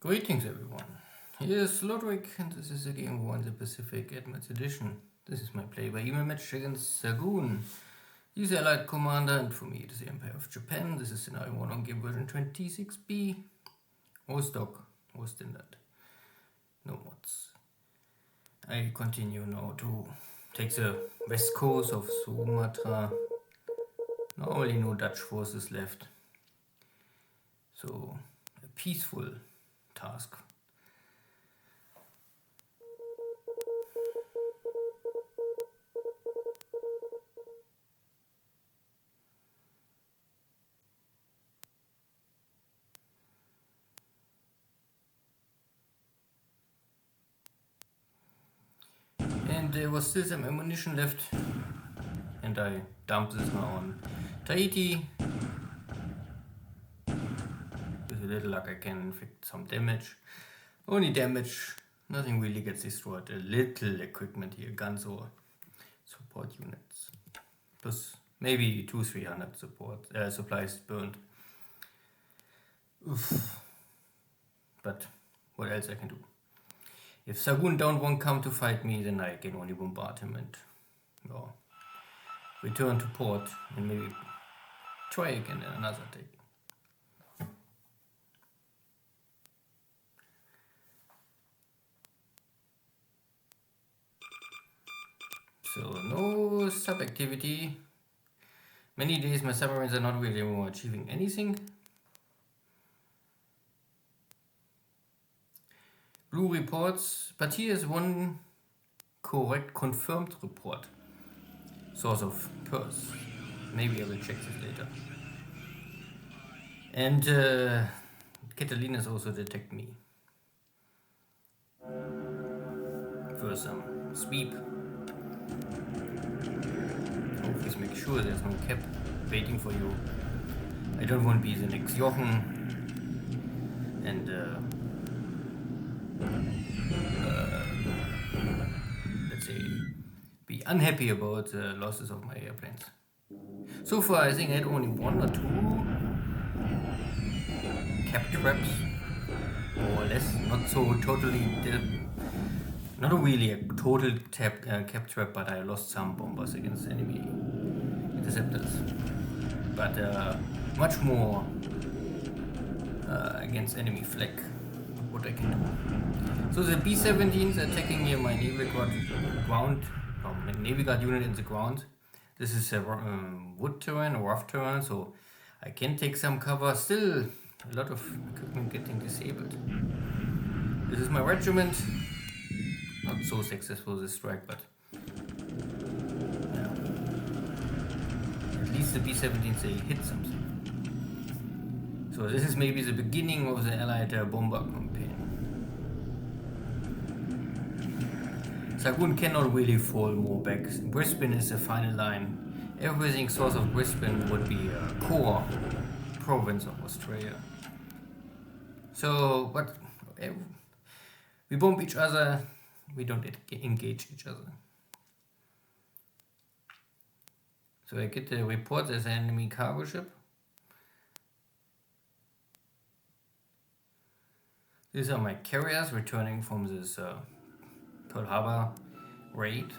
Greetings everyone, here's Lodrik and this is a Game War in the Pacific Admirals Edition. This is my play-by-email match against Xargun. He's the Allied commander and for me it is the Empire of Japan. This is scenario 1 on game version 26B. Or stock, or standard. No mods. I continue now to take the west coast of Sumatra. Normally no Dutch forces left. So a peaceful task. And there was still some ammunition left, and I dumped this now on Tahiti. With a little luck I can inflict some damage. Only damage, nothing really gets destroyed. A little equipment here, guns or support units. Plus maybe 200-300 supplies burned. Oof. But what else I can do? If Xargun won't come to fight me, then I can only bombard him and return to port and maybe try again in another day. So no sub-activity. Many days my submarines are not really more achieving anything. Blue reports, but here is one correct confirmed report. Source of Perth. Maybe I will check this later. And Catalina's also detect me. For some sweep. Please make sure there's no cap waiting for you. I don't want to be the next Jochen. And let's say, be unhappy about the losses of my airplanes. So far, I think I had only 1 or 2 cap traps, more or less. Not so totally, not really a total cap trap, but I lost some bombers against enemy interceptors. But much more against enemy flak. What I can do. So the B-17s attacking near my Navy Guard ground, my Navy Guard unit in the ground. This is a wood terrain or rough terrain, so I can take some cover. Still a lot of equipment getting disabled. This is my regiment. Not so successful this strike, but yeah. At least the B-17s they hit something. So this is maybe the beginning of the Allied bomber campaign. Xargun cannot really fall more back. Brisbane is the final line. Everything south of Brisbane would be a core province of Australia. So, but we bomb each other, we don't engage each other. So I get the report there's an enemy cargo ship. These are my carriers returning from this Pearl Harbor raid.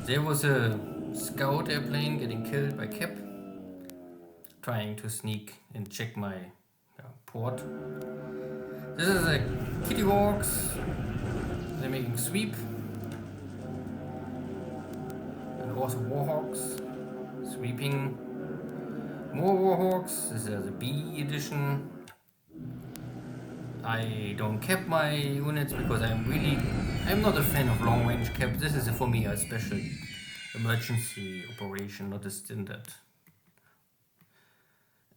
There was a scout airplane getting killed by Cap, trying to sneak and check my port. This is a Kitty Hawks. They're making sweep. And also Warhawks sweeping. More Warhawks. This is the B edition. I don't cap my units because I'm not a fan of long range cap. This is for me a special emergency operation, not a standard.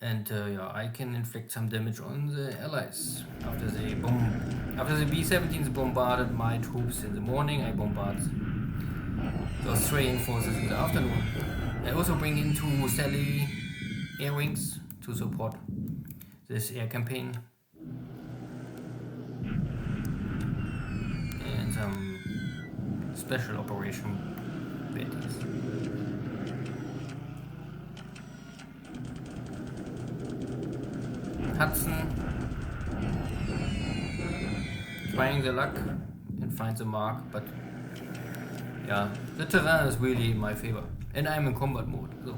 And I can inflict some damage on the allies. After the B-17s bombarded my troops in the morning, I bombard the Australian forces in the afternoon. I also bring in 2 Sally air wings to support this air campaign. And some special operation baddies. Hudson trying the luck and find the mark, but yeah, the terrain is really in my favor. And I'm in combat mode, so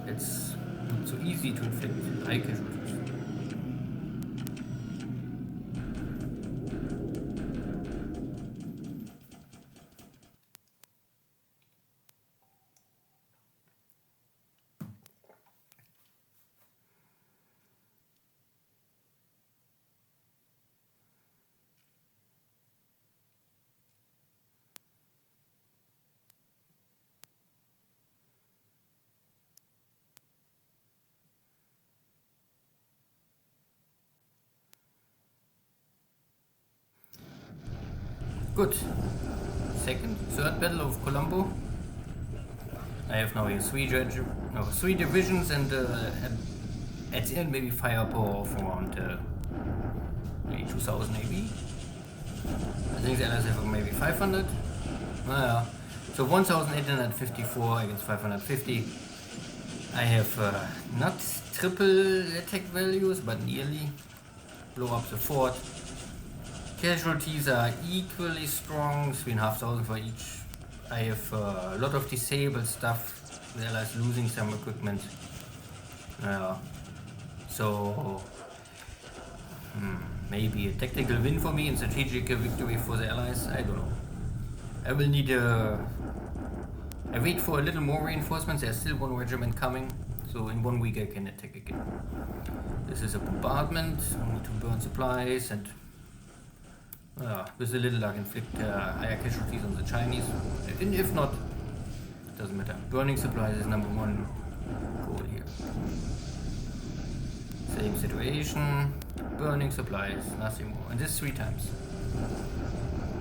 it's not so easy to inflict high casualties. Good. Third battle of Colombo. I have now here three divisions and at the end maybe firepower of around maybe 2000 AB. I think the Allies have maybe 500. Yeah. So 1854 against 550. I have not triple attack values, but nearly. Blow up the fort. Casualties are equally strong, 3,500 for each. I have a lot of disabled stuff. The Allies losing some equipment. So maybe a tactical win for me and strategic victory for the Allies. I don't know. I will need I wait for a little more reinforcements. There's still one regiment coming, so in 1 week I can attack again. This is a bombardment. I need to burn supplies and with a little luck inflict higher casualties on the Chinese. And if not, it doesn't matter. Burning supplies is number one goal here. Same situation. Burning supplies, nothing more. And this 3 times.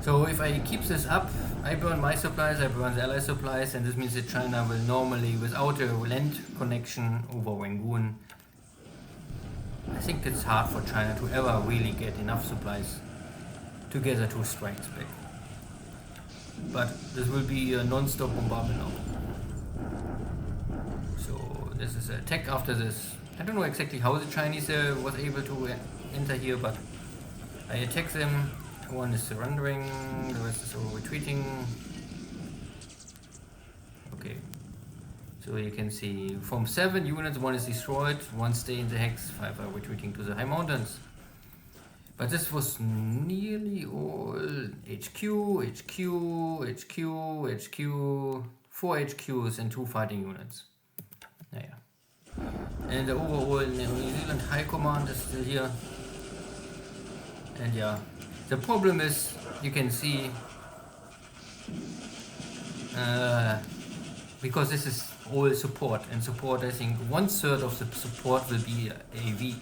So if I keep this up, I burn my supplies, I burn the Allied supplies, and this means that China will normally, without a land connection over Rangoon, I think it's hard for China to ever really get enough supplies together to strike back. But this will be a non-stop bombardment now. So this is an attack after this. I don't know exactly how the Chinese was able to enter here, but I attack them. One is surrendering, the rest is all retreating. Okay. So you can see from 7 units, 1 is destroyed, 1 stay in the hex, 5 are retreating to the high mountains. But this was nearly all HQ, 4 HQs and 2 fighting units. And the overall New Zealand High Command is still here. And yeah, the problem is, you can see, because this is all support, and support, I think 1/3 of the support will be AV.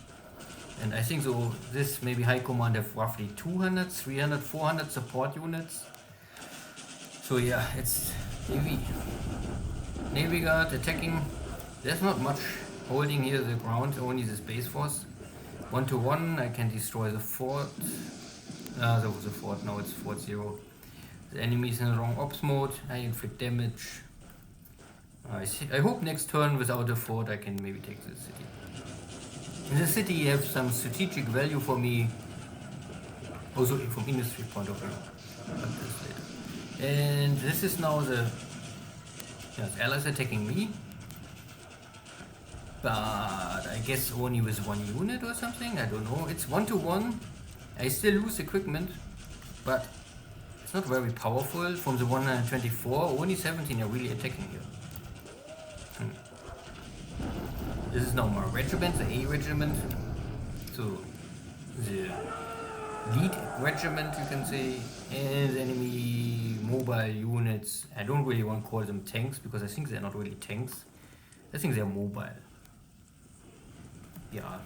And I think so this maybe High Command have roughly 200, 300, 400 support units. So yeah, it's AV. Navy Guard attacking. There's not much holding here the ground, only the Space Force. 1-to-1, I can destroy the fort. There was a fort, now it's Fort 0. The enemy is in the wrong ops mode, I inflict damage. I hope next turn without a fort I can maybe take the city. In the city have some strategic value for me, also from industry point of view. But this later. And this is now the Allies attacking me. But I guess only with 1 unit or something, I don't know. It's 1-to-1. I still lose equipment, but it's not very powerful. From the 124, only 17 are really attacking here. This is now my regiment, the A regiment. So the lead regiment, you can say, and enemy mobile units. I don't really want to call them tanks because I think they're not really tanks. I think they're mobile. Yeah.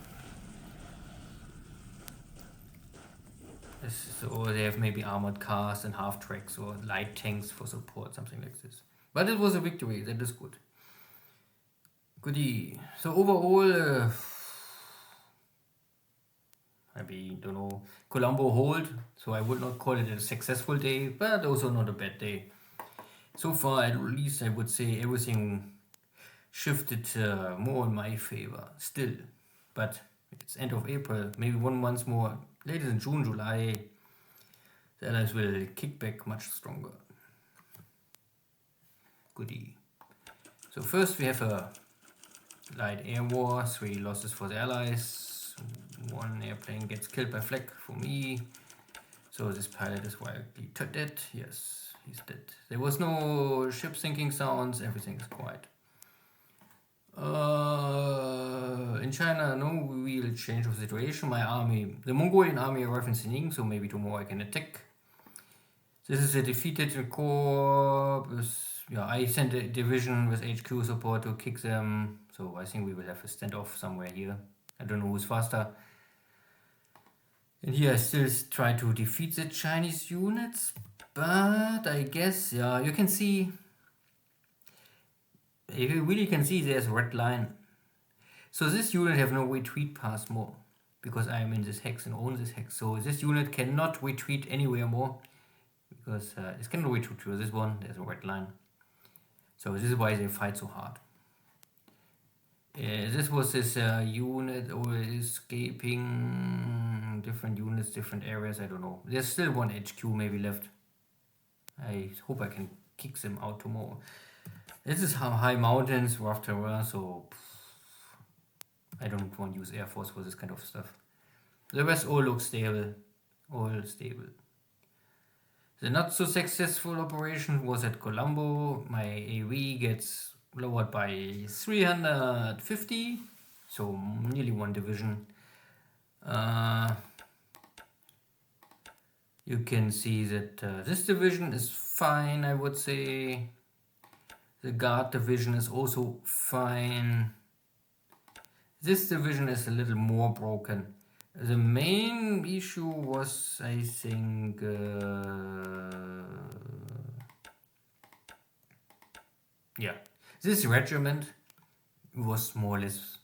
So they have maybe armored cars and half tracks or light tanks for support, something like this. But it was a victory, that is good. Goodie. So overall, maybe, don't know, Colombo hold. So I would not call it a successful day, but also not a bad day. So far, at least I would say everything shifted more in my favor still. But it's end of April, maybe 1 month more. Later in June, July, the allies will kick back much stronger. Goodie. So first we have a light air war, 3 losses for the allies, 1 airplane gets killed by flak for me. So this pilot is wildly dead. Yes, he's dead. There was no ship sinking sounds, everything is quiet. In China, no real change of situation. My army, the Mongolian army arrived in Sining, so maybe tomorrow I can attack. This is a defeated corps. Yeah, I sent a division with HQ support to kick them, so I think we will have a standoff somewhere here. I don't know who's faster. And here I still try to defeat the Chinese units, but I guess, yeah, you can see, if you really can see, there's a red line. So this unit have no retreat path more, because I am in this hex and own this hex. So this unit cannot retreat anywhere more, because it cannot retreat to this one, there's a red line. So this is why they fight so hard. This was this unit escaping, different units, different areas, I don't know. There's still 1 HQ maybe left. I hope I can kick them out tomorrow. This is high mountains, rough terrain, so I don't want to use Air Force for this kind of stuff. The rest all looks stable, all stable. The not so successful operation was at Colombo. My AV gets lowered by 350, so nearly 1 division. You can see that this division is fine, I would say. The guard division is also fine. This division is a little more broken. The main issue was, I think, yeah, this regiment was more or less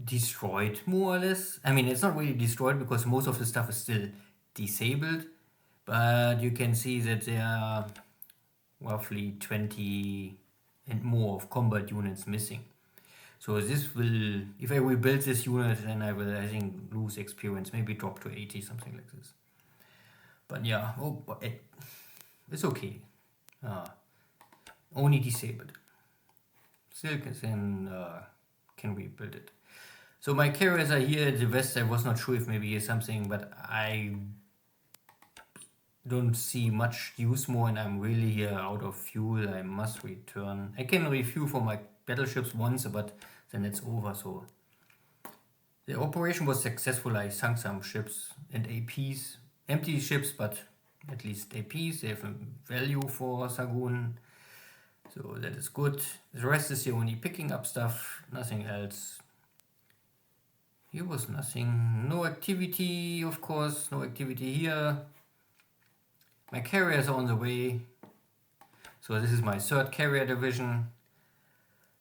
destroyed, more or less. I mean, it's not really destroyed because most of the stuff is still disabled, but you can see that there are roughly 20 and more of combat units missing. So this will, if I rebuild this unit, then I will, I think, lose experience, maybe drop to 80, something like this. But yeah, it's okay. Only disabled. Still can rebuild it. So my carriers are here at the west. I was not sure if maybe here's something, but I don't see much use more, and I'm really here out of fuel. I must return. I can refuel for my battleships once, but then it's over. So the operation was successful. I sunk some ships and APs, empty ships, but at least APs. They have a value for Xargun, so that is good. The rest is here only picking up stuff, nothing else. Here was nothing, no activity, of course, no activity here. My carriers are on the way. So this is my 3rd carrier division.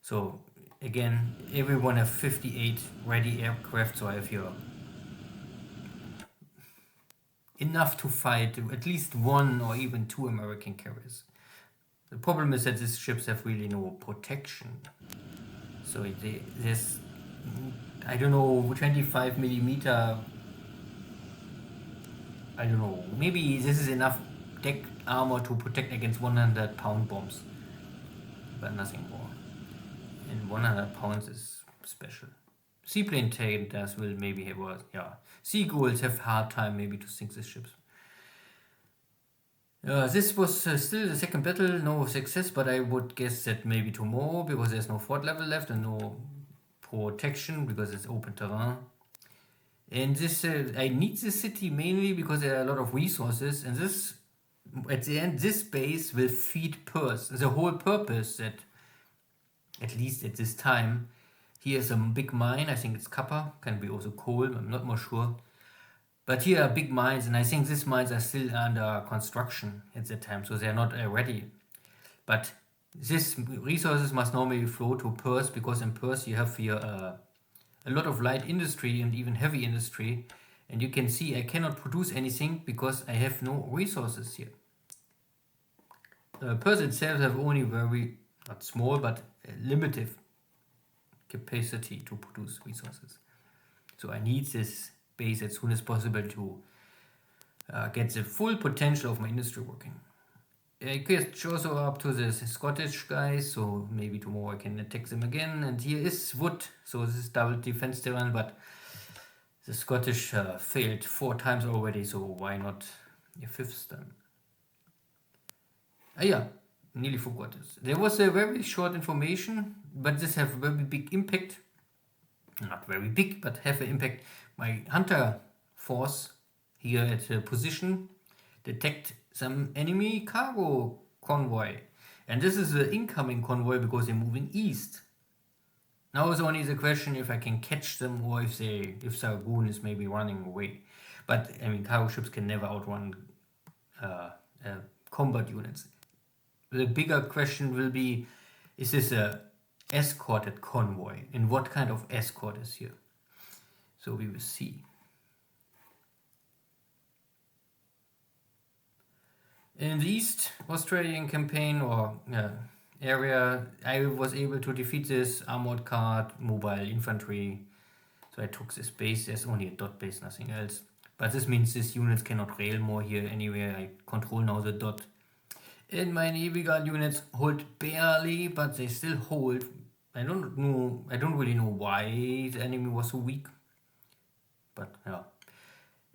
So again, everyone have 58 ready aircraft, so I have here enough to fight at least 1 or even 2 American carriers. The problem is that these ships have really no protection. So there's, I don't know, 25 millimeter, I don't know, maybe this is enough deck armor to protect against 100-pound bombs, but nothing more. And 100 pounds is special. Seaplane tankers will maybe have, yeah, seagulls have hard time maybe to sink these ships. This was still the 2nd battle, no success, but I would guess that maybe tomorrow, because there's no fort level left and no protection because it's open terrain. And this, I need this city mainly because there are a lot of resources, and this, at the end, this base will feed Perth. The whole purpose that, at least at this time, here's a big mine, I think it's copper, can be also coal, I'm not more sure. But here are big mines, and I think these mines are still under construction at that time, so they're not ready. But these resources must normally flow to Perth, because in Perth you have here a lot of light industry and even heavy industry. And you can see I cannot produce anything because I have no resources here. Perth itself have only very, not small, but limited capacity to produce resources. So I need this base as soon as possible to get the full potential of my industry working. I catch also up to the Scottish guys, so maybe tomorrow I can attack them again. And here is wood, so this is double defense terrain, but the Scottish failed 4 times already, so why not a 5th time? Yeah, nearly forgot this. There was a very short information, but this have very big impact. Not very big, but have an impact. My hunter force here at the position detect some enemy cargo convoy. And this is the incoming convoy because they're moving east. Now it's only the question if I can catch them or if Xargun is maybe running away. But I mean, cargo ships can never outrun combat units. The bigger question will be, is this a escorted convoy? And what kind of escort is here? So we will see. In the East Australian campaign or area, I was able to defeat this armored car, mobile infantry. So I took this base. There's only a dot base, nothing else. But this means these units cannot rail more here anywhere. I control now the dot. And my Navy Guard units hold barely, but they still hold. I don't really know why the enemy was so weak. But yeah.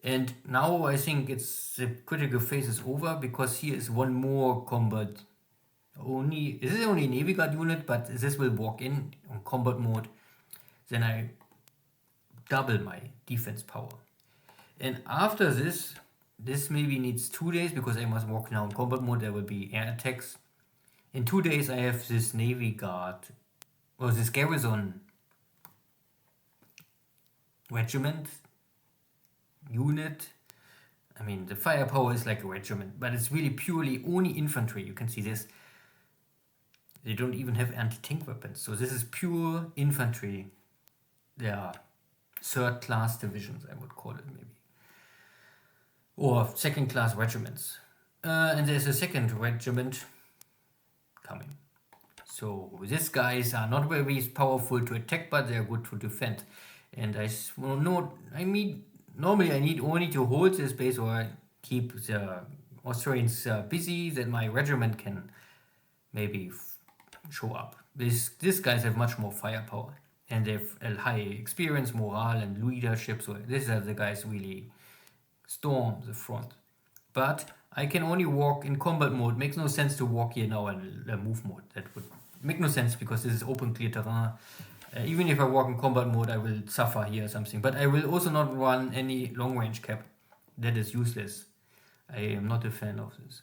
And now I think the critical phase is over because here is one more combat. This is only a Navy Guard unit, but this will walk in on combat mode. Then I double my defense power. And after this maybe needs 2 days because I must walk now in combat mode. There will be air attacks. In 2 days I have this Navy Guard or this garrison regiment unit. I mean, the firepower is like a regiment, but it's really purely only infantry. You can see this. They don't even have anti-tank weapons. So this is pure infantry. They are 3rd class divisions, I would call it maybe. Or 2nd class regiments. And there's a 2nd regiment coming. So these guys are not very powerful to attack, but they're good to defend. And normally I need only to hold this base or keep the Australians busy, that my regiment can maybe show up. These guys have much more firepower and they have a high experience, morale and leadership, so these are the guys really storm the front. But I can only walk in combat mode. Makes no sense to walk here now in move mode. That would make no sense because this is open clear terrain. Even if I walk in combat mode, I will suffer here or something. But I will also not run any long range cap. That is useless. I am not a fan of this.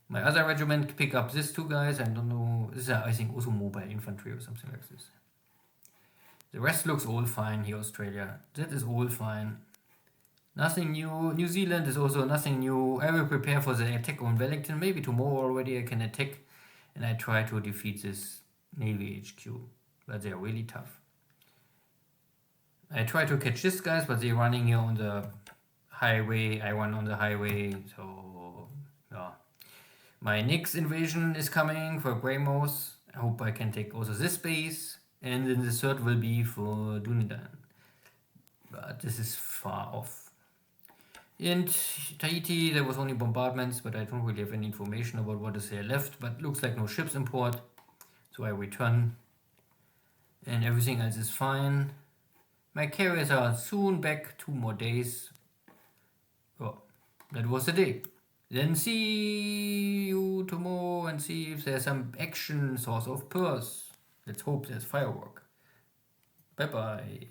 My other regiment pick up these 2 guys. I don't know. This is, I think, also mobile infantry or something like this. The rest looks all fine here, Australia. That is all fine. Nothing new. New Zealand is also nothing new. I will prepare for the attack on Wellington. Maybe tomorrow already I can attack. And I try to defeat this Navy HQ. But they're really tough. I try to catch these guys, but they're running here on the highway. I run on the highway. So, yeah. My next invasion is coming for Greymouth. I hope I can take also this base. And then the 3rd will be for Dunedin. But this is far off. In Tahiti, there was only bombardments, but I don't really have any information about what is there left. But looks like no ships in port. So I return. And everything else is fine. My carriers are soon back, 2 more days. Oh, that was the day. Then see you tomorrow and see if there's some action source of Perth. Let's hope there's firework. Bye bye.